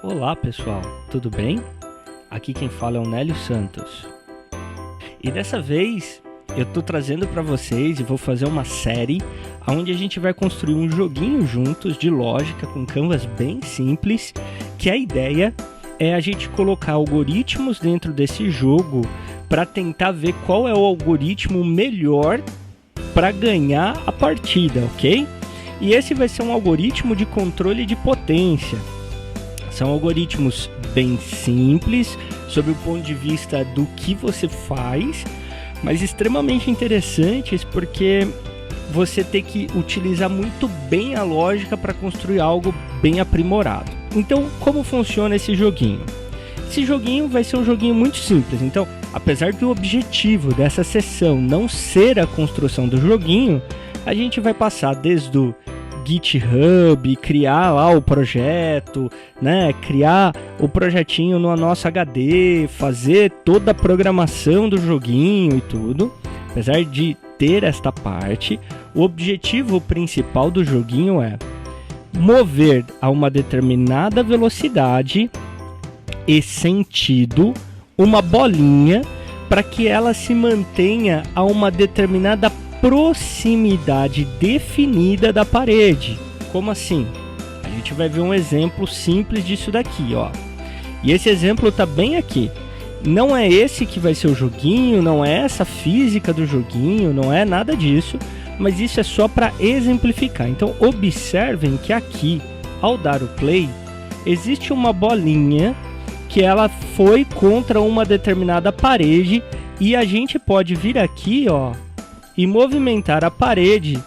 Olá pessoal, tudo bem? Aqui quem fala é o Nélio Santos. E dessa vez eu tô trazendo para vocês e vou fazer uma série onde a gente vai construir um joguinho juntos de lógica com canvas bem simples, que a ideia é a gente colocar algoritmos dentro desse jogo para tentar ver qual é o algoritmo melhor para ganhar a partida, ok? E esse vai ser um algoritmo de controle de potência. São algoritmos bem simples, sob o ponto de vista do que você faz, mas extremamente interessantes porque você tem que utilizar muito bem a lógica para construir algo bem aprimorado. Então, como funciona esse joguinho? Esse joguinho vai ser um joguinho muito simples. Então, apesar do objetivo dessa sessão não ser a construção do joguinho, a gente vai passar desde o GitHub, criar lá o projeto, né? Criar o projetinho no nosso HD, fazer toda a programação do joguinho e tudo. Apesar de ter esta parte, o objetivo principal do joguinho é mover a uma determinada velocidade e sentido uma bolinha para que ela se mantenha a uma determinada proximidade definida da parede. Como assim? A gente vai ver um exemplo simples disso daqui, ó. E esse exemplo tá bem aqui. Não é esse que vai ser o joguinho, não é essa física do joguinho, não é nada disso, mas isso é só para exemplificar. Então observem que aqui, ao dar o play, existe uma bolinha que ela foi contra uma determinada parede e a gente pode vir aqui, ó, e movimentar a parede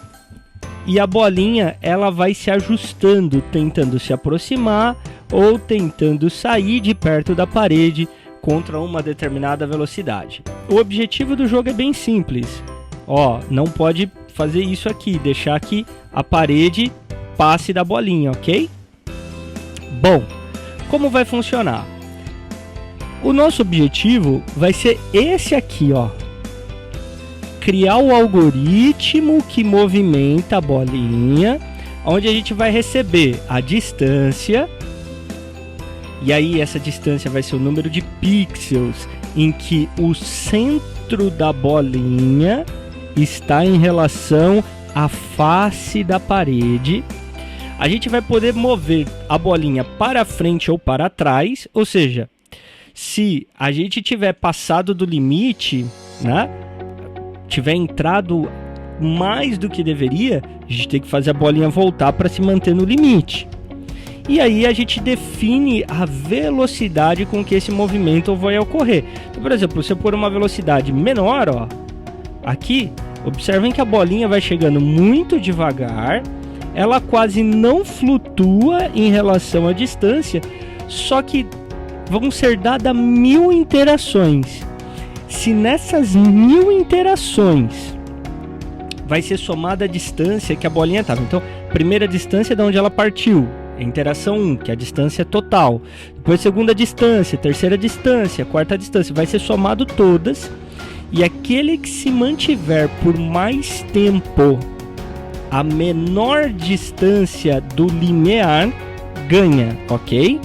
e a bolinha ela vai se ajustando, tentando se aproximar ou tentando sair de perto da parede contra uma determinada velocidade. O objetivo do jogo é bem simples. Ó, não pode fazer isso aqui, deixar que a parede passe da bolinha, ok? Bom, como vai funcionar? O nosso objetivo vai ser esse aqui, ó. Criar o algoritmo que movimenta a bolinha, onde a gente vai receber a distância, e aí essa distância vai ser o número de pixels em que o centro da bolinha está em relação à face da parede. A gente vai poder mover a bolinha para frente ou para trás, ou seja, se a gente tiver passado do limite, né? Tiver entrado mais do que deveria, a gente tem que fazer a bolinha voltar para se manter no limite. E aí a gente define a velocidade com que esse movimento vai ocorrer. Então, por exemplo, se eu pôr uma velocidade menor, ó, aqui, observem que a bolinha vai chegando muito devagar, ela quase não flutua em relação à distância, só que vão ser dadas 1000 interações. Se nessas 1000 interações vai ser somada a distância que a bolinha estava. Então, primeira distância de onde ela partiu, é interação 1, que é a distância total. Depois segunda distância, terceira distância, quarta distância. Vai ser somado todas. E aquele que se mantiver por mais tempo a menor distância do limiar ganha, ok?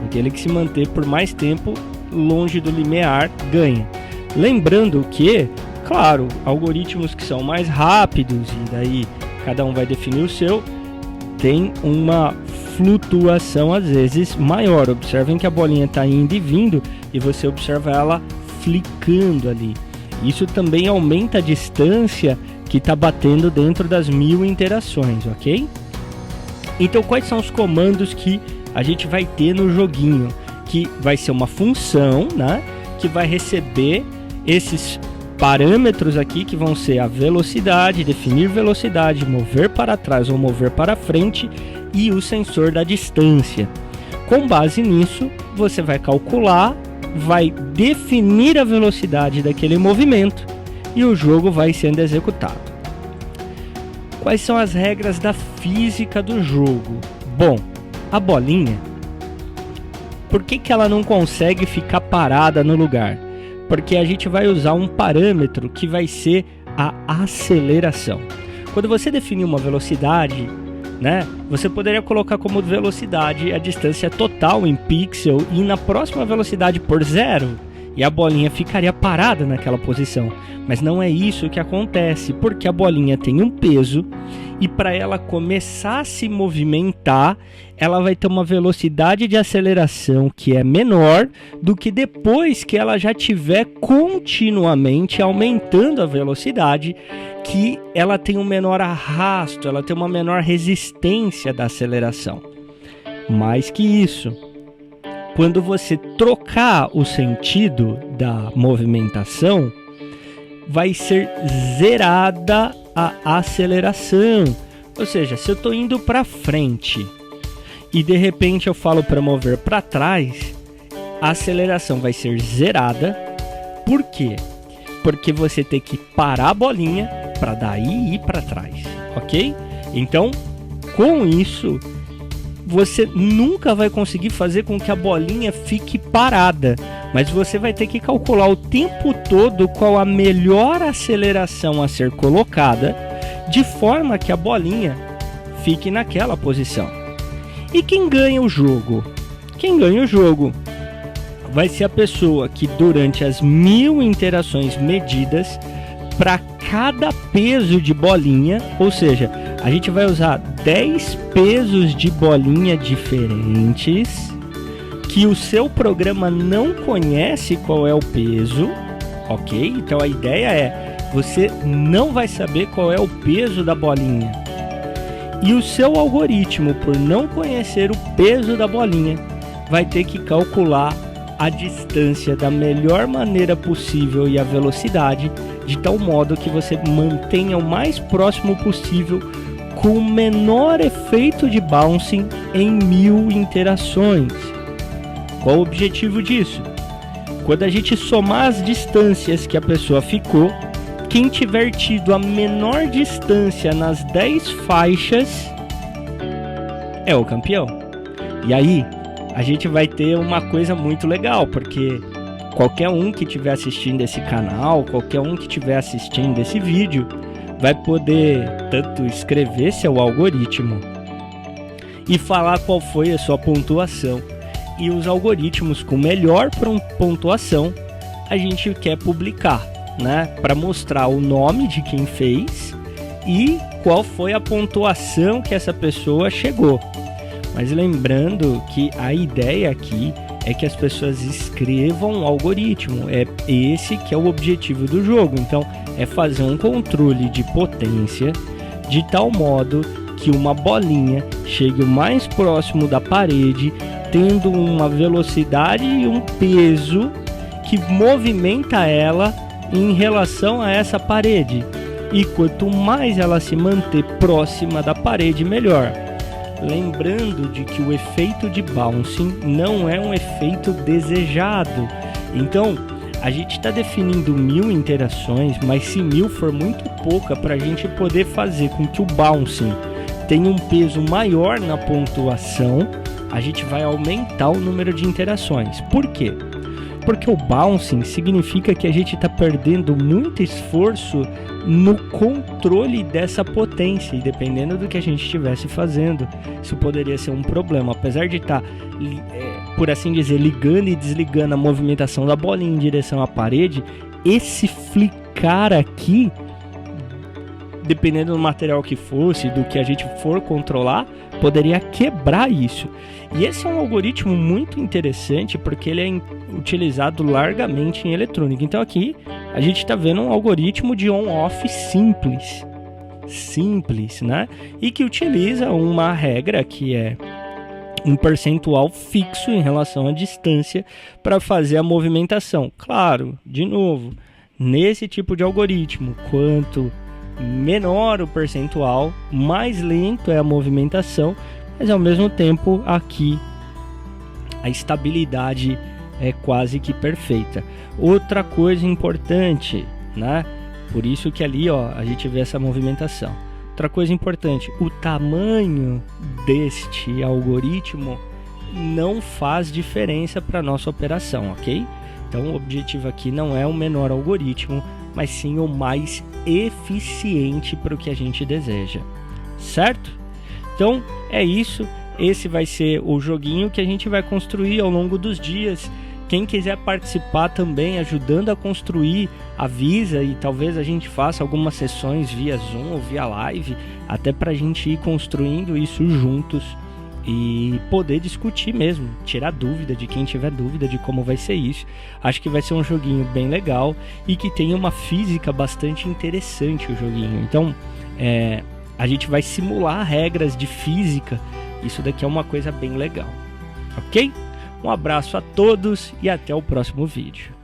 Aquele que se manter por mais tempo longe do limiar ganha. Lembrando que, claro, algoritmos que são mais rápidos, e daí cada um vai definir o seu, tem uma flutuação às vezes maior. Observem que a bolinha está indo e vindo e você observa ela flicando ali. Isso também aumenta a distância que está batendo dentro das 1000 interações, ok? Então quais são os comandos que a gente vai ter no joguinho? Que vai ser uma função, né? Que vai receber esses parâmetros aqui que vão ser a velocidade, definir velocidade, mover para trás ou mover para frente e o sensor da distância. Com base nisso, você vai calcular, vai definir a velocidade daquele movimento e o jogo vai sendo executado. Quais são as regras da física do jogo? Bom, a bolinha, por que ela não consegue ficar parada no lugar? Porque a gente vai usar um parâmetro que vai ser a aceleração. Quando você definir uma velocidade, né? Você poderia colocar como velocidade a distância total em pixel e na próxima velocidade por 0, e a bolinha ficaria parada naquela posição. Mas não é isso que acontece, porque a bolinha tem um peso e para ela começar a se movimentar, ela vai ter uma velocidade de aceleração que é menor do que depois que ela já estiver continuamente aumentando a velocidade, que ela tem um menor arrasto, ela tem uma menor resistência da aceleração. Mais que isso, quando você trocar o sentido da movimentação, vai ser zerada a aceleração. Ou seja, se eu estou indo para frente e de repente eu falo para mover para trás, a aceleração vai ser zerada. Por quê? Porque você tem que parar a bolinha para daí ir para trás, ok? Então, com isso, você nunca vai conseguir fazer com que a bolinha fique parada, mas você vai ter que calcular o tempo todo qual a melhor aceleração a ser colocada, de forma que a bolinha fique naquela posição. E quem ganha o jogo? Quem ganha o jogo vai ser a pessoa que durante as 1000 interações medidas, para cada peso de bolinha, ou seja, a gente vai usar 10 pesos de bolinha diferentes, que o seu programa não conhece qual é o peso, ok? Então a ideia é, você não vai saber qual é o peso da bolinha. E o seu algoritmo, por não conhecer o peso da bolinha, vai ter que calcular a distância da melhor maneira possível e a velocidade, de tal modo que você mantenha o mais próximo possível com o menor efeito de bouncing em 1000 interações. Qual o objetivo disso? Quando a gente somar as distâncias que a pessoa ficou, quem tiver tido a menor distância nas 10 faixas é o campeão. E aí, a gente vai ter uma coisa muito legal, porque qualquer um que estiver assistindo esse canal, qualquer um que estiver assistindo esse vídeo, vai poder tanto escrever seu algoritmo e falar qual foi a sua pontuação. E os algoritmos com melhor pontuação a gente quer publicar, né? Para mostrar o nome de quem fez e qual foi a pontuação que essa pessoa chegou. Mas lembrando que a ideia aqui é que as pessoas escrevam o algoritmo, é esse que é o objetivo do jogo. Então é fazer um controle de potência de tal modo que uma bolinha chegue o mais próximo da parede, tendo uma velocidade e um peso que movimenta ela em relação a essa parede. E quanto mais ela se manter próxima da parede, melhor. Lembrando de que o efeito de bouncing não é um efeito desejado. Então, a gente está definindo 1000 interações, mas se 1000 for muito pouca para a gente poder fazer com que o bouncing tenha um peso maior na pontuação, a gente vai aumentar o número de interações. Por quê? Porque o bouncing significa que a gente está perdendo muito esforço no controle dessa potência, e dependendo do que a gente estivesse fazendo, isso poderia ser um problema. Apesar de estar, por assim dizer, ligando e desligando a movimentação da bolinha em direção à parede, esse flicar aqui, dependendo do material que fosse, do que a gente for controlar, poderia quebrar isso. E esse é um algoritmo muito interessante porque ele é utilizado largamente em eletrônica. Então aqui a gente está vendo um algoritmo de on-off simples, né? E que utiliza uma regra que é um percentual fixo em relação à distância para fazer a movimentação. Claro, de novo, nesse tipo de algoritmo, quanto menor o percentual, mais lento é a movimentação, mas ao mesmo tempo aqui a estabilidade é quase que perfeita. Outra coisa importante, né? Por isso que ali, ó, a gente vê essa movimentação. Outra coisa importante, o tamanho deste algoritmo não faz diferença para nossa operação, ok? Então o objetivo aqui não é o menor algoritmo, mas sim o mais eficiente para o que a gente deseja, certo? Então é isso, esse vai ser o joguinho que a gente vai construir ao longo dos dias. Quem quiser participar também, ajudando a construir, avisa, e talvez a gente faça algumas sessões via Zoom ou via live, até para a gente ir construindo isso juntos e poder discutir mesmo, tirar dúvida de quem tiver dúvida de como vai ser isso. Acho que vai ser um joguinho bem legal e que tem uma física bastante interessante o joguinho. Então a gente vai simular regras de física, isso daqui é uma coisa bem legal, ok? Um abraço a todos e até o próximo vídeo.